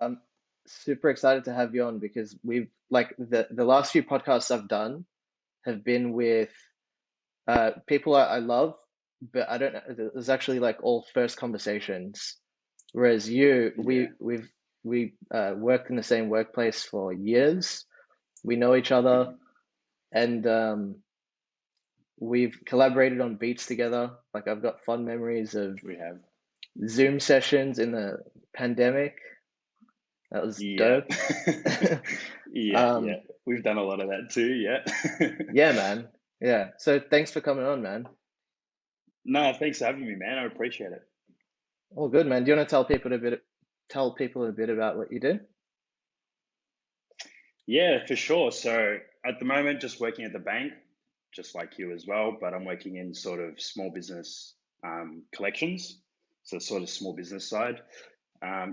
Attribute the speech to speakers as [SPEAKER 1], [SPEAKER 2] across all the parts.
[SPEAKER 1] I'm super excited to have you on because we've like the last few podcasts I've done have been with people I love, but I don't know. There's actually like all first conversations. Whereas you,
[SPEAKER 2] Yeah,
[SPEAKER 1] we worked in the same workplace for years. We know each other,
[SPEAKER 2] mhm,
[SPEAKER 1] and we've collaborated on beats together. Like I've got fond memories of
[SPEAKER 2] we have.
[SPEAKER 1] Zoom sessions in the pandemic. That was
[SPEAKER 2] Yeah.
[SPEAKER 1] dope.
[SPEAKER 2] Yeah.
[SPEAKER 1] Um,
[SPEAKER 2] We've done a lot of that too, yeah.
[SPEAKER 1] yeah, man. Yeah. So thanks for coming on, man.
[SPEAKER 2] No, thanks for having me, man. I appreciate it.
[SPEAKER 1] All good, man. Do you want to tell people a bit about what you do?
[SPEAKER 2] Yeah, for sure. So at the moment, just working at the bank, just like you as well, but I'm working in sort of small business collections, so sort of small business side.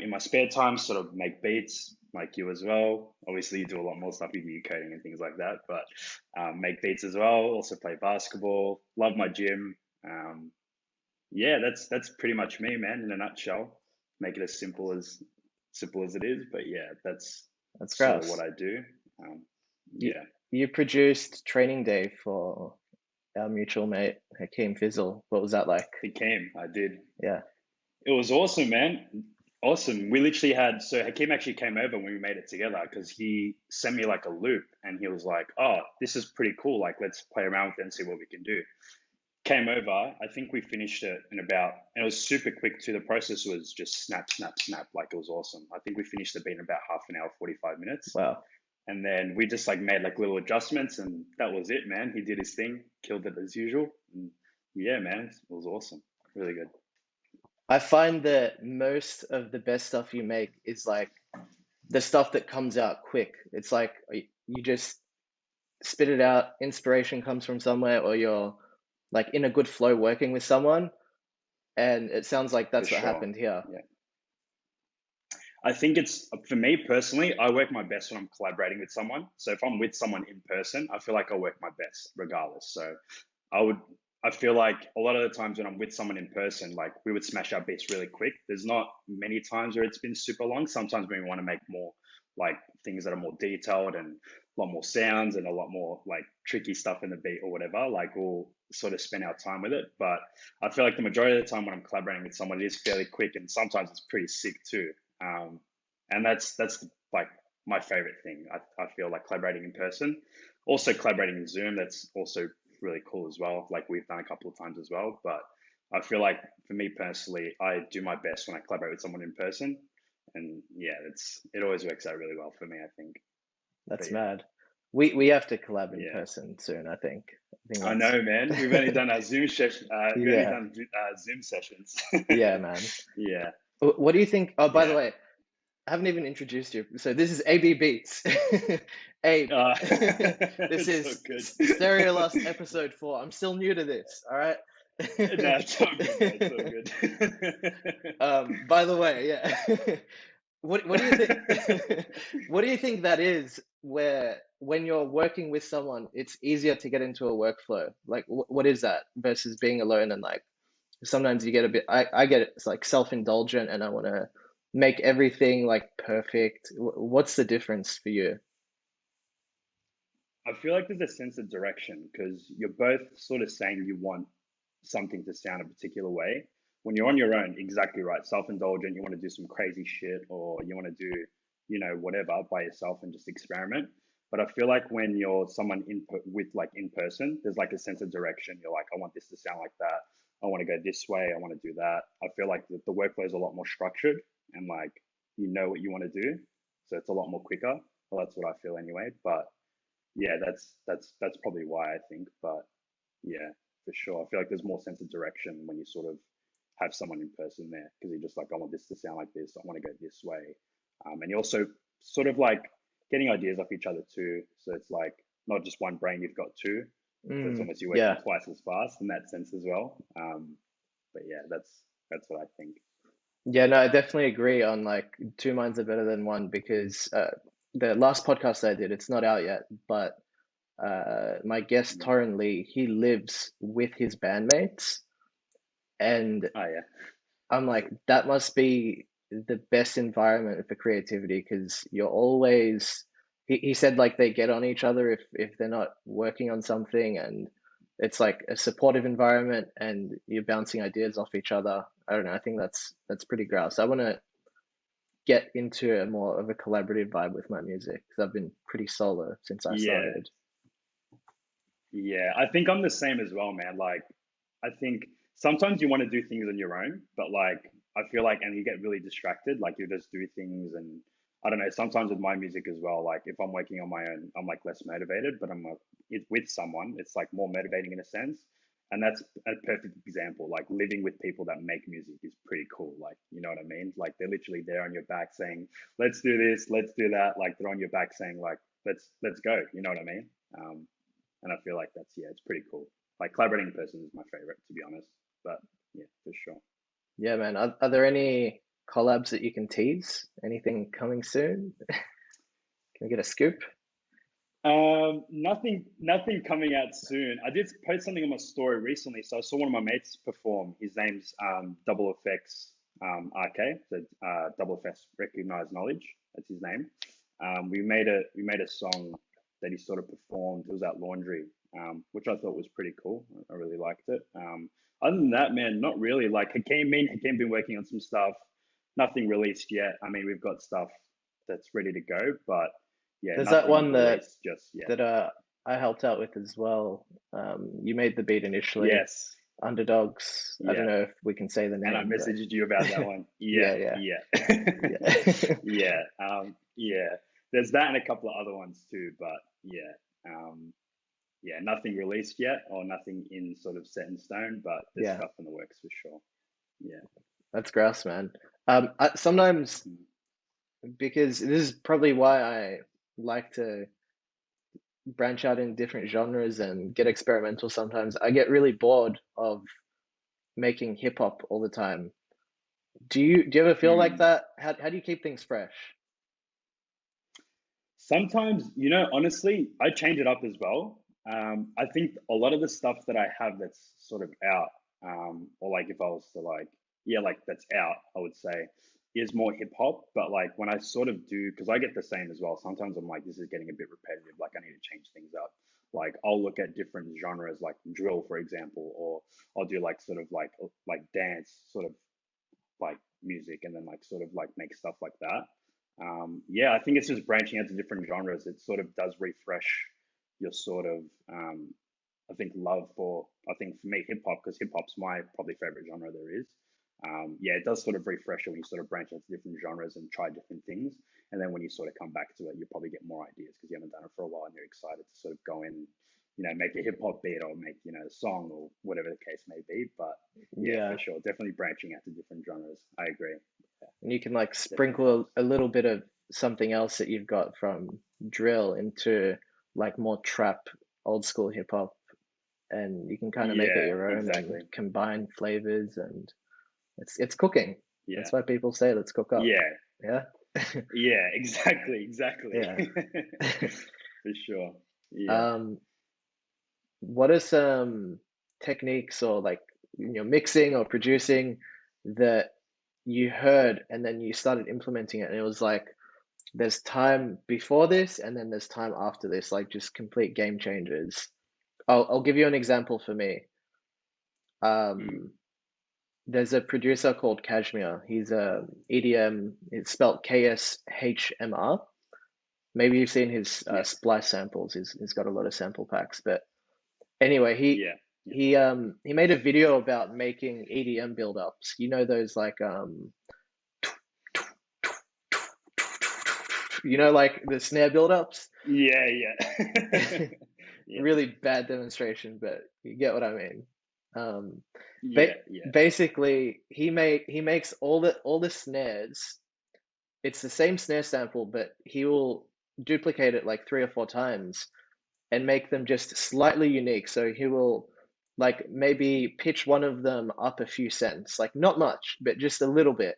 [SPEAKER 2] In my spare time, sort of make beats like you as well. Obviously, you do a lot more stuff. You do coding and things like that, but make beats as well. Also play basketball. Love my gym. Yeah, that's pretty much me, man, in a nutshell. Make it as simple as it is, but yeah, that's
[SPEAKER 1] That's
[SPEAKER 2] sort of what
[SPEAKER 1] gross.
[SPEAKER 2] I do. Um,
[SPEAKER 1] You
[SPEAKER 2] yeah,
[SPEAKER 1] you produced Training Day for our mutual mate Hakeem Fizzle. What was that like?
[SPEAKER 2] it came. I did.
[SPEAKER 1] Yeah.
[SPEAKER 2] It was awesome, man. Awesome. We literally had so Hakeem actually came over when we made it together because he sent me like a loop and he was like, "Oh, this is pretty cool. Like, let's play around with it and see what we can do." Came over. I think we finished it in about, and it was super quick too. The process was just snap, snap, snap. Like it was awesome. I think we finished the beat in about half an hour, 45 minutes.
[SPEAKER 1] Wow.
[SPEAKER 2] And then we just like made like little adjustments and that was it, man. He did his thing, killed it as usual. And yeah, man, it was awesome. Really good.
[SPEAKER 1] I find that most of the best stuff you make is like the stuff that comes out quick. It's like you just spit it out, inspiration comes from somewhere, or you're like in a good flow working with someone, and it sounds like
[SPEAKER 2] For
[SPEAKER 1] that's what
[SPEAKER 2] sure.
[SPEAKER 1] happened here.
[SPEAKER 2] Yeah. I think it's for me personally, I work my best when I'm collaborating with someone. So if I'm with someone in person, I feel like I work my best regardless. So I would I feel like a lot of the times when I'm with someone in person, like we would smash our beats really quick. There's not many times where it's been super long. Sometimes when we want to make more like things that are more detailed and a lot more sounds and a lot more like tricky stuff in the beat or whatever, like we'll sort of spend our time with it. But I feel like the majority of the time when I'm collaborating with someone, it is fairly quick and sometimes it's pretty sick too. Um, and that's like my favorite thing. I feel like collaborating in person, also collaborating in Zoom. That's also really cool as well. Like we've done a couple of times as well. But I feel like for me personally, I do my best when I collaborate with someone in person, and yeah, it always works out really well for me. I think. But
[SPEAKER 1] That's
[SPEAKER 2] yeah,
[SPEAKER 1] mad. We have to collab in
[SPEAKER 2] yeah.
[SPEAKER 1] person soon, I think. I think
[SPEAKER 2] I
[SPEAKER 1] that's
[SPEAKER 2] know, man. We've only done our Zoom session. We've only
[SPEAKER 1] yeah,
[SPEAKER 2] done Zoom sessions.
[SPEAKER 1] yeah, man.
[SPEAKER 2] Yeah,
[SPEAKER 1] What do you think? Oh, by the
[SPEAKER 2] yeah.
[SPEAKER 1] way, I haven't even introduced you. So this is AB Beats. Abe. This
[SPEAKER 2] It's so
[SPEAKER 1] is
[SPEAKER 2] good.
[SPEAKER 1] Stereolust episode 4. I'm still new to this, all right?
[SPEAKER 2] No, it's all good, man. It's all good.
[SPEAKER 1] By the way, yeah. What do you think what do you think that is where when you're working with someone, it's easier to get into a workflow? Like what is that versus being alone and like sometimes you get a bit I get it, it's like self-indulgent and I want to make everything like perfect. What's the difference for you?
[SPEAKER 2] I feel like there's a sense of direction because you're both sort of saying you want something to sound a particular way. When you're on your own, exactly right, self-indulgent, you want to do some crazy shit or you want to do, whatever by yourself and just experiment. But I feel like when you're someone with like in person, there's like a sense of direction. You're like, I want this to sound like that. I want to go this way. I want to do that. I feel like the workflow is a lot more structured and like you know what you want to do. So it's a lot more quicker. Well, that's what I feel anyway. But yeah, that's probably why I think. But yeah, for sure, I feel like there's more sense of direction when you sort of have someone in person there because you're just like, I want this to sound like this. I want to go this way, and you also sort of like getting ideas off each other too. So it's like not just one brain, you've got two. So it's almost you're working
[SPEAKER 1] Yeah.
[SPEAKER 2] twice as fast in that sense as well. But yeah, that's what I think.
[SPEAKER 1] Yeah, no, I definitely agree on like two minds are better than one because the last podcast I did, it's not out yet, but my guest
[SPEAKER 2] Mm.
[SPEAKER 1] Torrin Lee, he lives with his bandmates, and
[SPEAKER 2] Oh yeah,
[SPEAKER 1] I'm like, that must be. the best environment for creativity because you're always he said like they get on each other if they're not working on something, and it's like a supportive environment and you're bouncing ideas off each other. I don't know, I think that's pretty grouse. I want to get into a more of a collaborative vibe with my music because I've been pretty solo since I
[SPEAKER 2] Yeah,
[SPEAKER 1] started.
[SPEAKER 2] yeah. I think I'm the same as well, man. Like, I think sometimes you want to do things on your own, but like, I feel like, and you get really distracted. Like, you just do things, and I don't know. Sometimes with my music as well, like if I'm working on my own, I'm like less motivated. But I'm like, with someone, it's like more motivating in a sense. And that's a perfect example. Like living with people that make music is pretty cool. Like, you know what I mean? Like they're literally there on your back saying, "Let's do this, let's do that." Like they're on your back saying, like, "Let's go." You know what I mean? And I feel like that's, yeah, it's pretty cool. Like collaborating in person is my favorite, to be honest. But yeah, for sure.
[SPEAKER 1] Yeah, man. Are there any collabs that you can tease? Anything coming soon? Can we get a scoop?
[SPEAKER 2] Nothing coming out soon. I did post something on my story recently, so I saw one of my mates perform. His name's Double Effects RK, so Double Effects Recognized Knowledge. That's his name. We made a song that he sort of performed. It was at Laundry, which I thought was pretty cool. I really liked it. Other than that, man, not really. Like Hakeem been working on some stuff. Nothing released yet. I mean, we've got stuff that's ready to go, but yeah,
[SPEAKER 1] There's that
[SPEAKER 2] nothing
[SPEAKER 1] one
[SPEAKER 2] released just yet.
[SPEAKER 1] that I helped out with as well. You made the beat initially.
[SPEAKER 2] Yes.
[SPEAKER 1] Underdogs. I don't
[SPEAKER 2] Yeah.
[SPEAKER 1] know if we can say the
[SPEAKER 2] And I
[SPEAKER 1] name, but
[SPEAKER 2] messaged you about that one. Yeah.
[SPEAKER 1] yeah, yeah,
[SPEAKER 2] Yeah.
[SPEAKER 1] yeah.
[SPEAKER 2] Yeah. Yeah. There's that and a couple of other ones too, but yeah. Yeah, nothing released yet or nothing in sort of set in stone, but there's
[SPEAKER 1] Yeah,
[SPEAKER 2] stuff in the works for sure. Yeah.
[SPEAKER 1] that's grouse, man. Sometimes
[SPEAKER 2] Mm.
[SPEAKER 1] because this is probably why I like to branch out in different genres and get experimental sometimes. I get really bored of making hip hop all the time. Do you ever feel like
[SPEAKER 2] Mm.
[SPEAKER 1] that? How do you keep things fresh?
[SPEAKER 2] Sometimes, honestly, I change it up as well. I think a lot of the stuff that I have that's sort of out, or like if I was to like, yeah, like that's out, I would say, is more hip hop. But like when I sort of do, because I get the same as well. Sometimes I'm like, this is getting a bit repetitive. Like I need to change things up. Like I'll look at different genres, like drill, for example, or I'll do like sort of like dance, sort of like music, and then like sort of like make stuff like that. Yeah, I think it's just branching out to different genres. It sort of does refresh your sort of, I think, love for, I think for me, hip hop, because hip hop's my probably favorite genre there is. Yeah, it does sort of refresh it when you sort of branch out to different genres and try different things. And then when you sort of come back to it, you probably get more ideas because you haven't done it for a while and you're excited to sort of go in, make a hip hop beat or make, a song or whatever the case may be. But yeah, for
[SPEAKER 1] Yeah,
[SPEAKER 2] sure. Definitely branching out to different genres. I agree. Yeah,
[SPEAKER 1] and you can like
[SPEAKER 2] definitely
[SPEAKER 1] sprinkle
[SPEAKER 2] helps.
[SPEAKER 1] a little bit of something else that you've got from drill into like more trap, old school hip hop, and you can kind of make it
[SPEAKER 2] Yeah,
[SPEAKER 1] your own and
[SPEAKER 2] exactly.
[SPEAKER 1] combine flavors, and it's cooking.
[SPEAKER 2] Yeah.
[SPEAKER 1] That's why people say let's cook up.
[SPEAKER 2] Yeah.
[SPEAKER 1] Yeah.
[SPEAKER 2] Yeah, exactly. Exactly.
[SPEAKER 1] Yeah.
[SPEAKER 2] For sure. Yeah.
[SPEAKER 1] Um, what are some techniques or like mixing or producing that you heard and then you started implementing it and it was like there's time before this and then there's time after this, like just complete game changers. I'll give you an example for me.
[SPEAKER 2] Mm.
[SPEAKER 1] Um, there's a producer called Kashmir. He's a EDM. It's spelled KSHMR. Maybe you've seen his
[SPEAKER 2] Yeah.
[SPEAKER 1] splice samples. He's got a lot of sample packs. But anyway, he
[SPEAKER 2] Yeah. Yeah.
[SPEAKER 1] he um he made a video about making EDM build-ups. You know those like like the snare build-ups.
[SPEAKER 2] Yeah. Yeah. Yeah.
[SPEAKER 1] Really bad demonstration, but you get what I mean. Um, ba
[SPEAKER 2] Yeah. Yeah.
[SPEAKER 1] basically, he makes all the snares. It's the same snare sample, but he will duplicate it like 3 or 4 times and make them just slightly unique. So he will like maybe pitch one of them up a few cents, like not much, but just a little bit.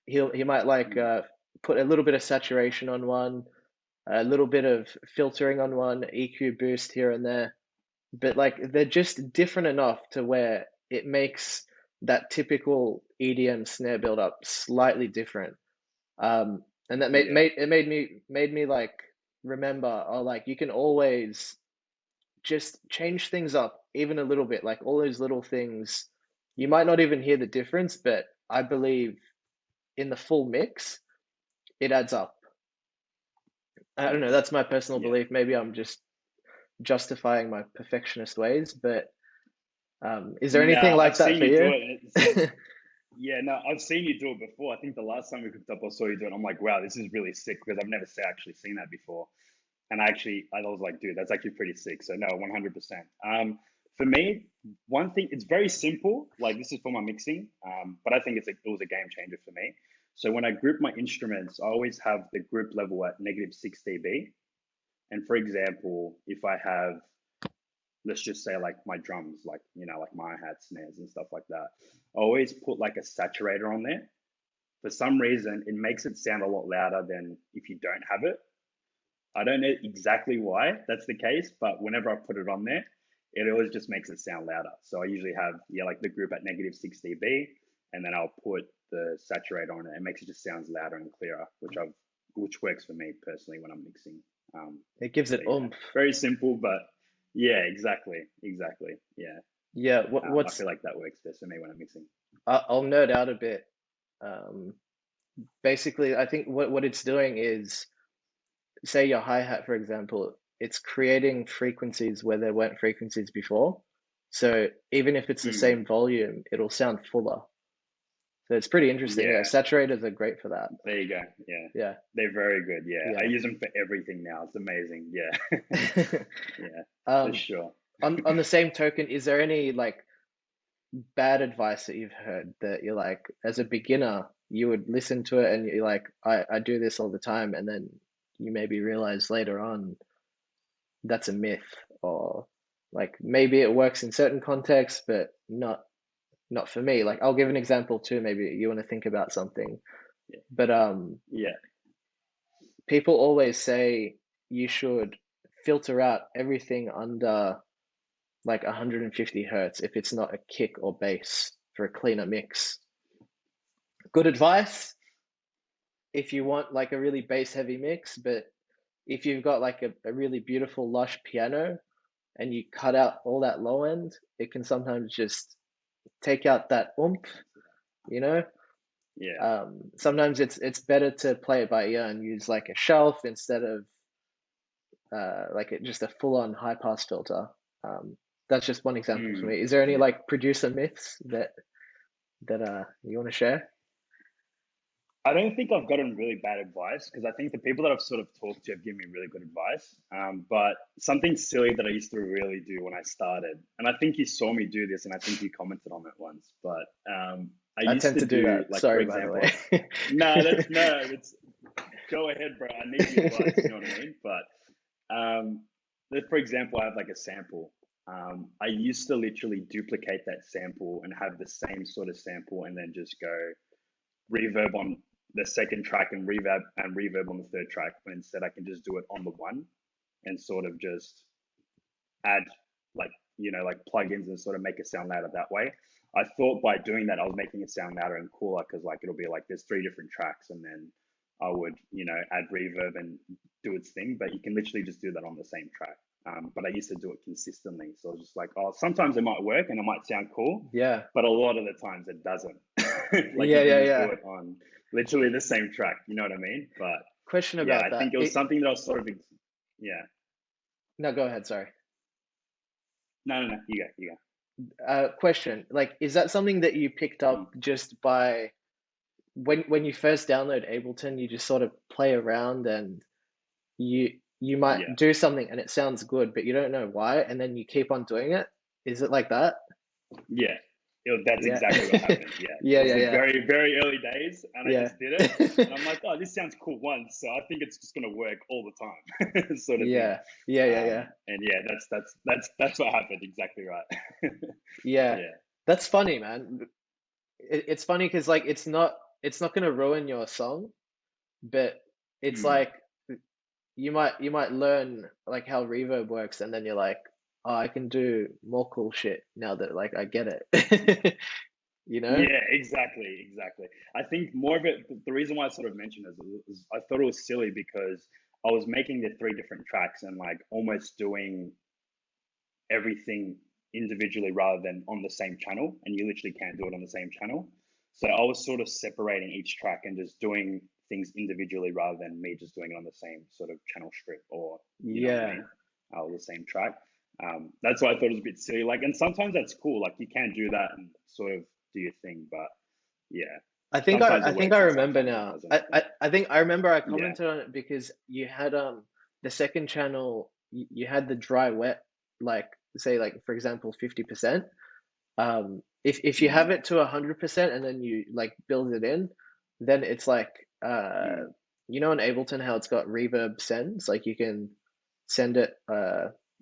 [SPEAKER 1] He might like
[SPEAKER 2] Mm.
[SPEAKER 1] put a little bit of saturation on one, a little bit of filtering on one, EQ boost here and there, but like they're just different enough to where it makes that typical EDM snare build up slightly different. And that
[SPEAKER 2] Yeah.
[SPEAKER 1] made me like remember, oh, like you can always just change things up even a little bit, like all those little things. You might not even hear the difference, but I believe in the full mix, it adds up. I don't know, that's my personal
[SPEAKER 2] Yeah.
[SPEAKER 1] belief. Maybe I'm just justifying my perfectionist ways, but is there anything
[SPEAKER 2] Nah, I've
[SPEAKER 1] like that
[SPEAKER 2] seen
[SPEAKER 1] for
[SPEAKER 2] you do
[SPEAKER 1] you?
[SPEAKER 2] it. It's yeah, no, I've seen you do it before. I think the last time we cooked up, I saw you do it. I'm like, wow, this is really sick because I've never actually seen that before. And I was like, dude, that's actually pretty sick. So no, 100%. For me, one thing, it's very simple. Like this is for my mixing, but I think it was a game changer for me. So when I group my instruments, I always have the group level at -6 dB. And for example, if I have, let's just say like my drums, like, like my hats, snares and stuff like that, I always put like a saturator on there. For some reason, it makes it sound a lot louder than if you don't have it. I don't know exactly why that's the case, but whenever I put it on there, it always just makes it sound louder. So I usually have, yeah, like the group at -6 dB, and then I'll put the saturator on it. It makes it just sounds louder and clearer, which works for me personally when I'm mixing. Um,
[SPEAKER 1] It gives
[SPEAKER 2] so
[SPEAKER 1] it
[SPEAKER 2] yeah,
[SPEAKER 1] oomph.
[SPEAKER 2] very simple, but yeah, exactly. Yeah,
[SPEAKER 1] Yeah,
[SPEAKER 2] I
[SPEAKER 1] what's
[SPEAKER 2] feel like that works best for me when I'm mixing.
[SPEAKER 1] I'll nerd out a bit. Um, Basically, I think what it's doing is, say your hi-hat, for example, it's creating frequencies where there weren't frequencies before. So even if it's the
[SPEAKER 2] Mm,
[SPEAKER 1] same volume, it'll sound fuller. So it's pretty interesting. Yeah,
[SPEAKER 2] yeah,
[SPEAKER 1] saturators are great for that.
[SPEAKER 2] there you go. Yeah,
[SPEAKER 1] Yeah,
[SPEAKER 2] they're very good. Yeah, I
[SPEAKER 1] yeah.
[SPEAKER 2] use them for everything now. It's amazing. Yeah, yeah, for
[SPEAKER 1] Um,
[SPEAKER 2] sure.
[SPEAKER 1] on the same token, is there any like bad advice that you've heard that you're like, as a beginner, you would listen to it and you're like, I do this all the time, and then you maybe realize later on that's a myth, or like maybe it works in certain contexts, but not for me. Like I'll give an example too. Maybe you want to think about something,
[SPEAKER 2] Yeah,
[SPEAKER 1] but
[SPEAKER 2] yeah.
[SPEAKER 1] people always say you should filter out everything under like 150 hertz if it's not a kick or bass for a cleaner mix. Good advice if you want like a really bass heavy mix, but if you've got like a really beautiful lush piano and you cut out all that low end, it can sometimes just take out that oomph, you know?
[SPEAKER 2] Yeah.
[SPEAKER 1] Sometimes it's better to play it by ear and use like a shelf instead of just a full on high pass filter. That's just one example for
[SPEAKER 2] Mm,
[SPEAKER 1] me. Is there any
[SPEAKER 2] yeah.
[SPEAKER 1] like producer myths that you want to share?
[SPEAKER 2] I don't think I've gotten really bad advice because I think the people that I've sort of talked to have given me really good advice. But something silly that I used to really do when I started, and I think you saw me do this, and I think you commented on it once. But I
[SPEAKER 1] I
[SPEAKER 2] used
[SPEAKER 1] tend
[SPEAKER 2] to
[SPEAKER 1] to do
[SPEAKER 2] do
[SPEAKER 1] that.
[SPEAKER 2] like, for
[SPEAKER 1] Sorry, by the
[SPEAKER 2] example,
[SPEAKER 1] way.
[SPEAKER 2] no, that's no, it's go ahead, bro. I need the advice. You know what I mean? But for example, I have like a sample. I used to literally duplicate that sample and have the same sort of sample, and then just go reverb on the second track and reverb on the third track. But instead, I can just do it on the one and sort of just add like like plugins and sort of make it sound louder that way. I thought by doing that I was making it sound louder and cooler because like it'll be like there's three different tracks and then I would add reverb and do its thing, but you can literally just do that on the same track. But I used to do it consistently, so I was just like, oh, sometimes it might work and it might sound cool,
[SPEAKER 1] Yeah.
[SPEAKER 2] but a lot of the times it doesn't. Like
[SPEAKER 1] Yeah,
[SPEAKER 2] you can
[SPEAKER 1] yeah,
[SPEAKER 2] just do
[SPEAKER 1] yeah.
[SPEAKER 2] it on literally the same track. You know what I mean? But
[SPEAKER 1] Question
[SPEAKER 2] yeah,
[SPEAKER 1] about
[SPEAKER 2] I think
[SPEAKER 1] that.
[SPEAKER 2] it was something that I was sort of yeah.
[SPEAKER 1] No, go ahead, sorry.
[SPEAKER 2] No. You go.
[SPEAKER 1] Question, like, is that something that you picked
[SPEAKER 2] Mm.
[SPEAKER 1] up just by when you first download Ableton, you just sort of play around and you might
[SPEAKER 2] Yeah.
[SPEAKER 1] do something and it sounds good, but you don't know why, and then you keep on doing it? Is it like that?
[SPEAKER 2] Yeah, that's
[SPEAKER 1] Yeah.
[SPEAKER 2] exactly what happened. Yeah, it
[SPEAKER 1] Yeah,
[SPEAKER 2] was
[SPEAKER 1] yeah,
[SPEAKER 2] the
[SPEAKER 1] yeah.
[SPEAKER 2] very, very early days, and I
[SPEAKER 1] Yeah.
[SPEAKER 2] just did it, and I'm like, oh, this sounds cool once, so I think it's just gonna work all the time, sort of thing.
[SPEAKER 1] Yeah. Yeah, yeah, yeah.
[SPEAKER 2] And yeah, that's what happened. Exactly right.
[SPEAKER 1] Yeah.
[SPEAKER 2] Yeah.
[SPEAKER 1] That's funny, man. It's funny because like it's not gonna ruin your song, but it's
[SPEAKER 2] Mm.
[SPEAKER 1] like you might learn like how reverb works, and then you're like, oh, I can do more cool shit now that like I get it. you know?
[SPEAKER 2] Yeah, exactly, exactly. I think more of it, the reason why I sort of mentioned it is I thought it was silly because I was making the three different tracks and like almost doing everything individually rather than on the same channel, and you literally can't do it on the same channel. So I was sort of separating each track and just doing things individually rather than me just doing it on the same sort of channel strip, or you know what I
[SPEAKER 1] Yeah.
[SPEAKER 2] mean, the same track. That's why I thought it was a bit silly. Like, and sometimes that's cool. Like you can do that and sort of do your thing, but yeah, sometimes
[SPEAKER 1] I
[SPEAKER 2] it
[SPEAKER 1] think I
[SPEAKER 2] works and
[SPEAKER 1] remember
[SPEAKER 2] sometimes it
[SPEAKER 1] now.
[SPEAKER 2] doesn't. I think.
[SPEAKER 1] I think I remember I
[SPEAKER 2] Yeah.
[SPEAKER 1] commented on it because you had the second channel, you had the dry wet, like say like for example 50%. If you have
[SPEAKER 2] Mm,
[SPEAKER 1] it to 100% and then you like build it in, then it's like
[SPEAKER 2] mm,
[SPEAKER 1] you know in Ableton how it's got reverb sends, like you can send it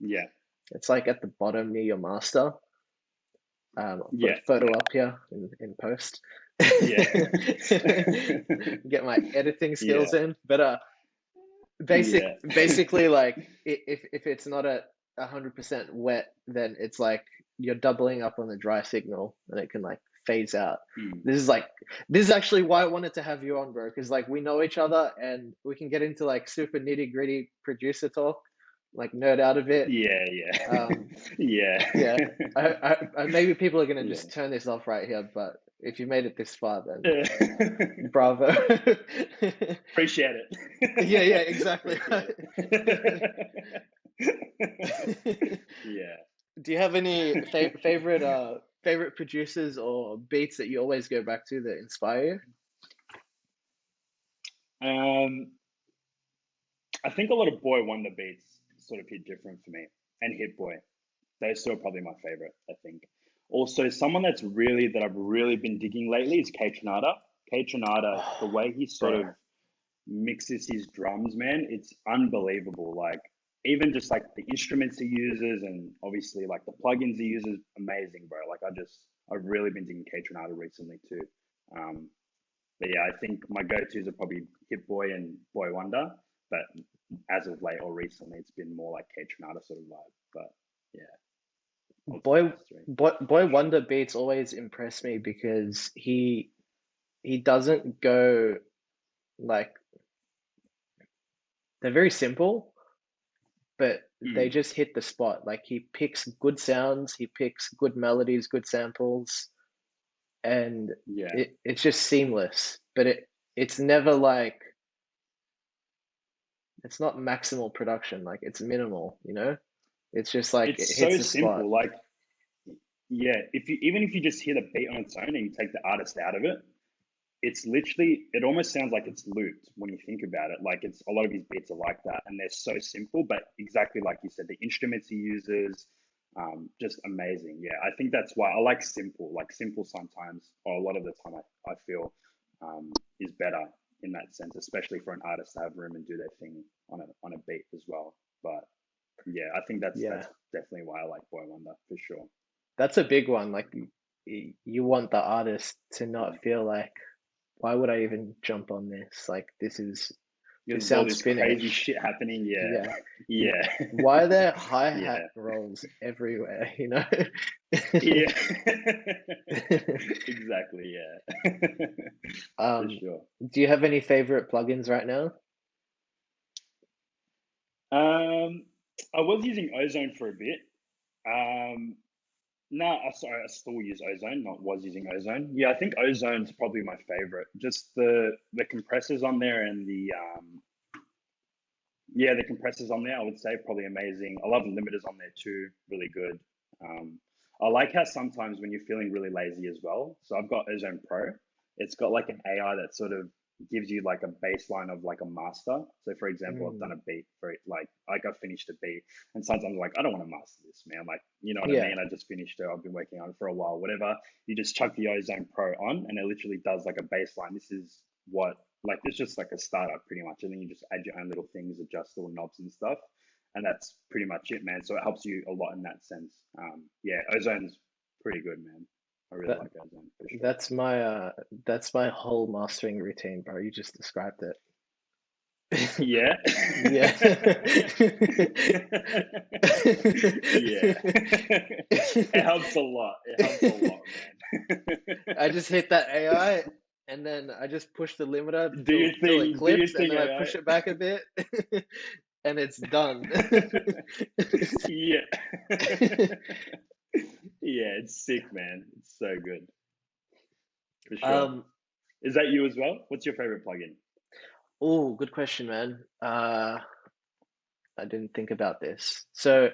[SPEAKER 2] yeah.
[SPEAKER 1] it's like at the bottom near your master. I'll put a
[SPEAKER 2] Yeah.
[SPEAKER 1] photo
[SPEAKER 2] Yeah.
[SPEAKER 1] up here in post.
[SPEAKER 2] Yeah.
[SPEAKER 1] Get my editing skills
[SPEAKER 2] Yeah.
[SPEAKER 1] in. But
[SPEAKER 2] Yeah.
[SPEAKER 1] basically like if it's not at 100% wet, then it's like you're doubling up on the dry signal and it can like phase out.
[SPEAKER 2] Mm.
[SPEAKER 1] This is like this is actually why I wanted to have you on, bro, because like we know each other and we can get into like super nitty-gritty producer talk, like nerd out a bit.
[SPEAKER 2] Yeah, yeah.
[SPEAKER 1] Um,
[SPEAKER 2] Yeah.
[SPEAKER 1] yeah, maybe people are gonna
[SPEAKER 2] Yeah.
[SPEAKER 1] just turn this off right here, but if you made it this far, then
[SPEAKER 2] Yeah.
[SPEAKER 1] bravo.
[SPEAKER 2] Appreciate
[SPEAKER 1] Yeah,
[SPEAKER 2] it.
[SPEAKER 1] exactly.
[SPEAKER 2] Appreciate it. Yeah.
[SPEAKER 1] Do you have any favorite favorite producers or beats that you always go back to that inspire you?
[SPEAKER 2] Um, I think a lot of Boy Wonder beats sort of hit different for me, and Hit Boy. Those two are probably my favorite, I think. Also, someone that I've really been digging lately is K Tronada. K Tronada, the
[SPEAKER 1] Oh,
[SPEAKER 2] way he sort
[SPEAKER 1] bro.
[SPEAKER 2] of mixes his drums, man, it's unbelievable. Like even just like the instruments he uses, and obviously like the plugins he uses, amazing, bro. Like I've really been digging K Tronada recently too. Um, but yeah, I think my go-tos are probably Hit Boy and Boy Wonder. But as of late or recently, it's been more like K Tronada sort of vibe. But yeah, I would say
[SPEAKER 1] Boy,
[SPEAKER 2] those three
[SPEAKER 1] Boy
[SPEAKER 2] for sure.
[SPEAKER 1] Wonder beats always impress me because he doesn't go like they're very simple, but they
[SPEAKER 2] Mm,
[SPEAKER 1] just hit the spot. Like he picks good sounds, he picks good melodies, good samples, and
[SPEAKER 2] yeah,
[SPEAKER 1] it's just seamless. But it's never like it's not maximal production, like it's minimal, you know? It's just like it
[SPEAKER 2] it's
[SPEAKER 1] hits
[SPEAKER 2] so
[SPEAKER 1] the spot.
[SPEAKER 2] simple. Like yeah, if you even if you just hear the beat on its own and you take the artist out of it, it's literally it almost sounds like it's looped when you think about it. Like it's a lot of his beats are like that, and they're so simple, but exactly like you said, the instruments he uses, just amazing. Yeah, I think that's why I like simple. Like simple sometimes, or a lot of the time, I feel is better in that sense, especially for an artist to have room and do their thing on a beat as well. But yeah, I think that's
[SPEAKER 1] Yeah.
[SPEAKER 2] definitely why I like Boy Wonder for sure.
[SPEAKER 1] That's a big one. Like you want the artist to
[SPEAKER 2] Mm.
[SPEAKER 1] not feel like, why would I even jump on this? Like this
[SPEAKER 2] There's all
[SPEAKER 1] sounds
[SPEAKER 2] this crazy
[SPEAKER 1] finished.
[SPEAKER 2] shit happening. Yeah,
[SPEAKER 1] Yeah.
[SPEAKER 2] yeah,
[SPEAKER 1] Why are there hi-hat
[SPEAKER 2] yeah,
[SPEAKER 1] rolls everywhere, you know?
[SPEAKER 2] yeah. Exactly. Yeah, for
[SPEAKER 1] Um,
[SPEAKER 2] sure.
[SPEAKER 1] do you have any favorite plugins right now?
[SPEAKER 2] Um, I was using Ozone for a bit. Um, no, sorry, I still use Ozone, not was using Ozone. Yeah, I think Ozone's probably my favorite. Just the compressors on there and the compressors on there, I would say probably amazing. I love the limiters on there too, really good. Um, I like how sometimes when you're feeling really lazy as well. So I've got Ozone Pro. It's got like an AI that sort of gives you like a baseline of like a master. So for example, I've done
[SPEAKER 1] Mm,
[SPEAKER 2] a beat for it, like I finished a beat, and sometimes I'm like, I don't want to master this, man. Like, you know what I
[SPEAKER 1] yeah,
[SPEAKER 2] mean? I just finished it. I've been working on it for a while. Whatever. You just chuck the Ozone Pro on, and it literally does like a baseline. This is what like it's just like a startup pretty much, and then you just add your own little things, adjust little knobs and stuff, and that's pretty much it, man. So it helps you a lot in that sense. Yeah, Ozone's pretty good, man. I really
[SPEAKER 1] that
[SPEAKER 2] like Ozone for sure.
[SPEAKER 1] that's my that's my whole mastering routine, bro. You just described it.
[SPEAKER 2] Yeah.
[SPEAKER 1] Yeah.
[SPEAKER 2] Yeah. It helps a lot. It helps a lot, man.
[SPEAKER 1] I just hit that AI and then I just push the limiter
[SPEAKER 2] Do you
[SPEAKER 1] till it
[SPEAKER 2] think? Do you
[SPEAKER 1] clips and
[SPEAKER 2] think
[SPEAKER 1] then I
[SPEAKER 2] AI?
[SPEAKER 1] push it back a bit and it's done.
[SPEAKER 2] Yeah. Yeah, it's sick, man. It's so good for sure.
[SPEAKER 1] Um,
[SPEAKER 2] Is that you as well? What's your favorite plugin?
[SPEAKER 1] oh, good question, man. I didn't think about this. So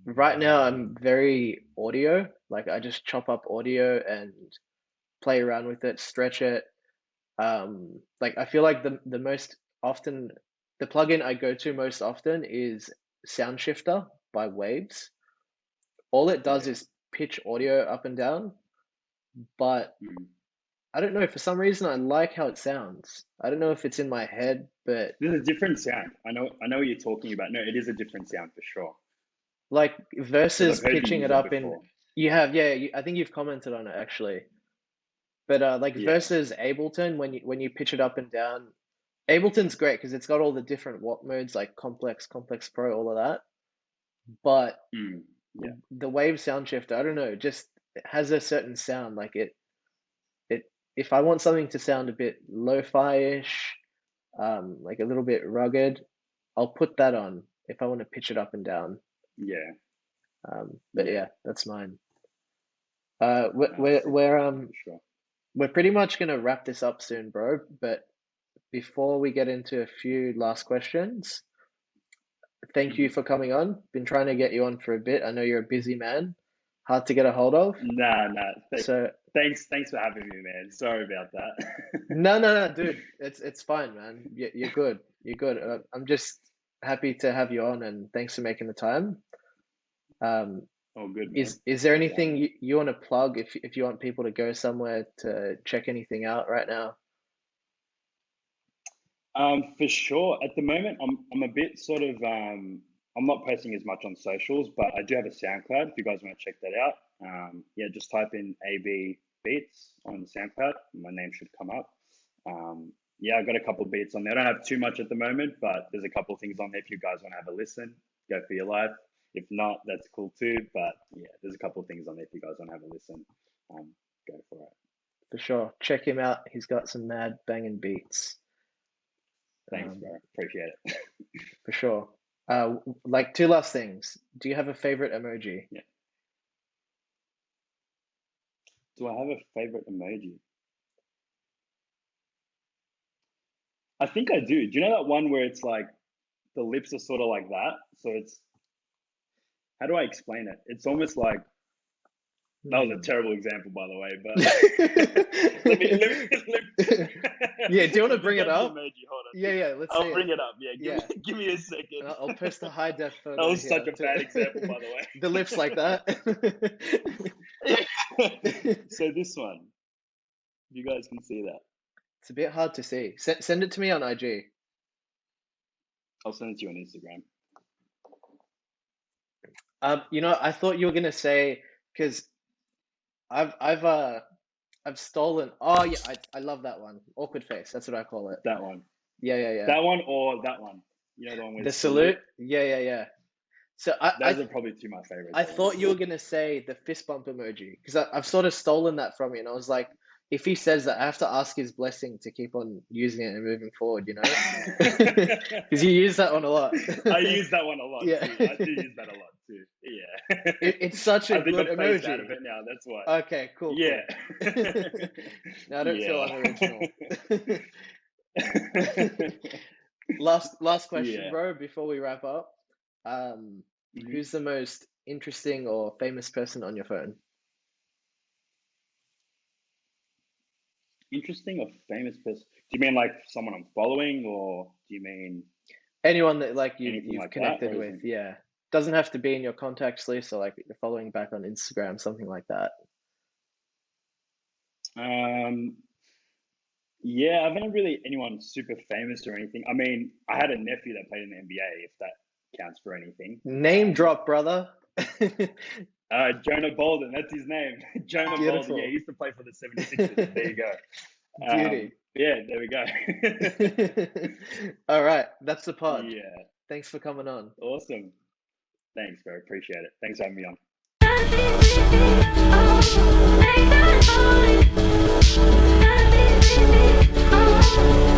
[SPEAKER 1] right now I'm very audio. Like I just chop up audio and play around with it, stretch it. Like I feel like the most often the plugin I go to most often is Sound Shifter by Waves. All it does
[SPEAKER 2] Yeah.
[SPEAKER 1] is pitch audio up and down, but
[SPEAKER 2] Mm.
[SPEAKER 1] I don't know, for some reason I like how it sounds. I don't know if it's in my head, but
[SPEAKER 2] There's a different sound. I know what you're talking about. No, it is a different sound for sure.
[SPEAKER 1] like
[SPEAKER 2] Because
[SPEAKER 1] versus
[SPEAKER 2] I've heard you
[SPEAKER 1] pitching
[SPEAKER 2] use
[SPEAKER 1] it
[SPEAKER 2] it
[SPEAKER 1] up in
[SPEAKER 2] before.
[SPEAKER 1] you have, yeah, I think you've commented on it actually. But like
[SPEAKER 2] Yeah.
[SPEAKER 1] versus Ableton, when you pitch it up and down, Ableton's great because it's got all the different watt modes like complex, complex pro, all of that. But
[SPEAKER 2] Mm. Yeah.
[SPEAKER 1] the Wave sound shifter, I don't know, just it has a certain sound. Like it if I want something to sound a bit lo-fi-ish, like a little bit rugged, I'll put that on if I want to pitch it up and down.
[SPEAKER 2] Yeah.
[SPEAKER 1] But
[SPEAKER 2] Yeah.
[SPEAKER 1] yeah, that's mine.
[SPEAKER 2] No, sick, for sure.
[SPEAKER 1] We're pretty much gonna wrap this up soon, bro. But before we get into a few last questions, thank you
[SPEAKER 2] Mhm.
[SPEAKER 1] for coming on. Been trying to get you on for a bit. I know you're a busy man, hard to get a hold of.
[SPEAKER 2] Nah, nah.
[SPEAKER 1] So
[SPEAKER 2] Thanks for having me, man. Sorry about that.
[SPEAKER 1] no, dude, it's fine, man. You're good. You're good. I'm just happy to have you on, and thanks for making the time. Um,
[SPEAKER 2] All good, man.
[SPEAKER 1] is there
[SPEAKER 2] Pleasure having
[SPEAKER 1] anything
[SPEAKER 2] me.
[SPEAKER 1] you want to plug if you want people to go somewhere to check anything out right now?
[SPEAKER 2] For sure. At the moment, I'm a bit sort of I'm not posting as much on socials, but I do have a SoundCloud. If you guys want to check that out, yeah, just type in AB Beats on the SoundCloud. My name should come up. Yeah, I got a couple of beats on there. I don't have too much at the moment, but there's a couple of things on there. If you guys want to have a listen, go for your life. If not, that's cool too. But yeah, there's a couple of things on there if you guys want to have a listen. Um, Go for it.
[SPEAKER 1] For sure. Check him out. He's got some mad banging beats.
[SPEAKER 2] Thanks,
[SPEAKER 1] Um,
[SPEAKER 2] bro. Appreciate it.
[SPEAKER 1] for sure. Like two last things. Do you have a favorite emoji?
[SPEAKER 2] Yeah. Do I have a favorite emoji? I think I do. Do you know that one where it's like the lips are sort of like that? So it's how do I explain it? It's almost like that was a
[SPEAKER 1] Hmm.
[SPEAKER 2] terrible example, by the way. But
[SPEAKER 1] Yeah, do you want to
[SPEAKER 2] I just
[SPEAKER 1] bring it
[SPEAKER 2] had the
[SPEAKER 1] up?
[SPEAKER 2] emoji. Hold
[SPEAKER 1] Yeah,
[SPEAKER 2] on,
[SPEAKER 1] yeah, let's see
[SPEAKER 2] I'll
[SPEAKER 1] it.
[SPEAKER 2] bring it up. Yeah,
[SPEAKER 1] Yeah.
[SPEAKER 2] give me a second.
[SPEAKER 1] And I'll post a high def
[SPEAKER 2] That
[SPEAKER 1] photo
[SPEAKER 2] was such
[SPEAKER 1] here
[SPEAKER 2] a
[SPEAKER 1] too.
[SPEAKER 2] bad example, by
[SPEAKER 1] The lips like that.
[SPEAKER 2] the way. So this one, you guys can see that.
[SPEAKER 1] It's a bit hard to see. Send it to me on IG.
[SPEAKER 2] I'll send it to you on Instagram.
[SPEAKER 1] I thought you were gonna say because I've I've uh I've stolen. Oh yeah, I love that one. Awkward face. That's what I call it.
[SPEAKER 2] That one,
[SPEAKER 1] Yeah.
[SPEAKER 2] that one, or that one. You know the one
[SPEAKER 1] The
[SPEAKER 2] with salute.
[SPEAKER 1] salute. Yeah. So I I
[SPEAKER 2] Those are probably two of my favorites,
[SPEAKER 1] I thought you were
[SPEAKER 2] honestly.
[SPEAKER 1] gonna say the fist bump emoji because I've sort of stolen that from you, and I was like, if he says that, I have to ask his blessing to keep on using it and moving forward, you know? Because you use that one a lot.
[SPEAKER 2] I use that one a lot
[SPEAKER 1] Yeah.
[SPEAKER 2] too. I do use that a lot too. Yeah.
[SPEAKER 1] It's such a
[SPEAKER 2] I think
[SPEAKER 1] good
[SPEAKER 2] I've phased out of
[SPEAKER 1] emoji.
[SPEAKER 2] it now. That's why.
[SPEAKER 1] Okay,
[SPEAKER 2] Yeah.
[SPEAKER 1] cool. Now I don't feel
[SPEAKER 2] Yeah.
[SPEAKER 1] unoriginal. Last question,
[SPEAKER 2] Yeah.
[SPEAKER 1] bro, before we wrap up. Um,
[SPEAKER 2] Mhm.
[SPEAKER 1] who's the most interesting or famous person on your phone?
[SPEAKER 2] Interesting or famous person? Do you mean like someone I'm following, or do you mean
[SPEAKER 1] Anyone that like
[SPEAKER 2] anything
[SPEAKER 1] you've
[SPEAKER 2] like that,
[SPEAKER 1] connected
[SPEAKER 2] or is
[SPEAKER 1] with,
[SPEAKER 2] it?
[SPEAKER 1] yeah. Doesn't have to be in your contacts list or like you're following back on Instagram, something like that.
[SPEAKER 2] Um, yeah, I haven't really anyone super famous or anything. I mean, I had a nephew that played in the NBA, if that counts for anything.
[SPEAKER 1] Name drop, brother.
[SPEAKER 2] Jonah Bolden, that's his name. Jonah Bolden. Yeah, he
[SPEAKER 1] Beautiful.
[SPEAKER 2] used to play for the 76ers. There you go.
[SPEAKER 1] Beauty.
[SPEAKER 2] Yeah, there we go.
[SPEAKER 1] All right, that's the pod.
[SPEAKER 2] Yeah,
[SPEAKER 1] Thanks for coming on.
[SPEAKER 2] awesome. Thanks, bro. Appreciate it. Thanks for having me on.
[SPEAKER 3] Make that falling. Gotta be, oh.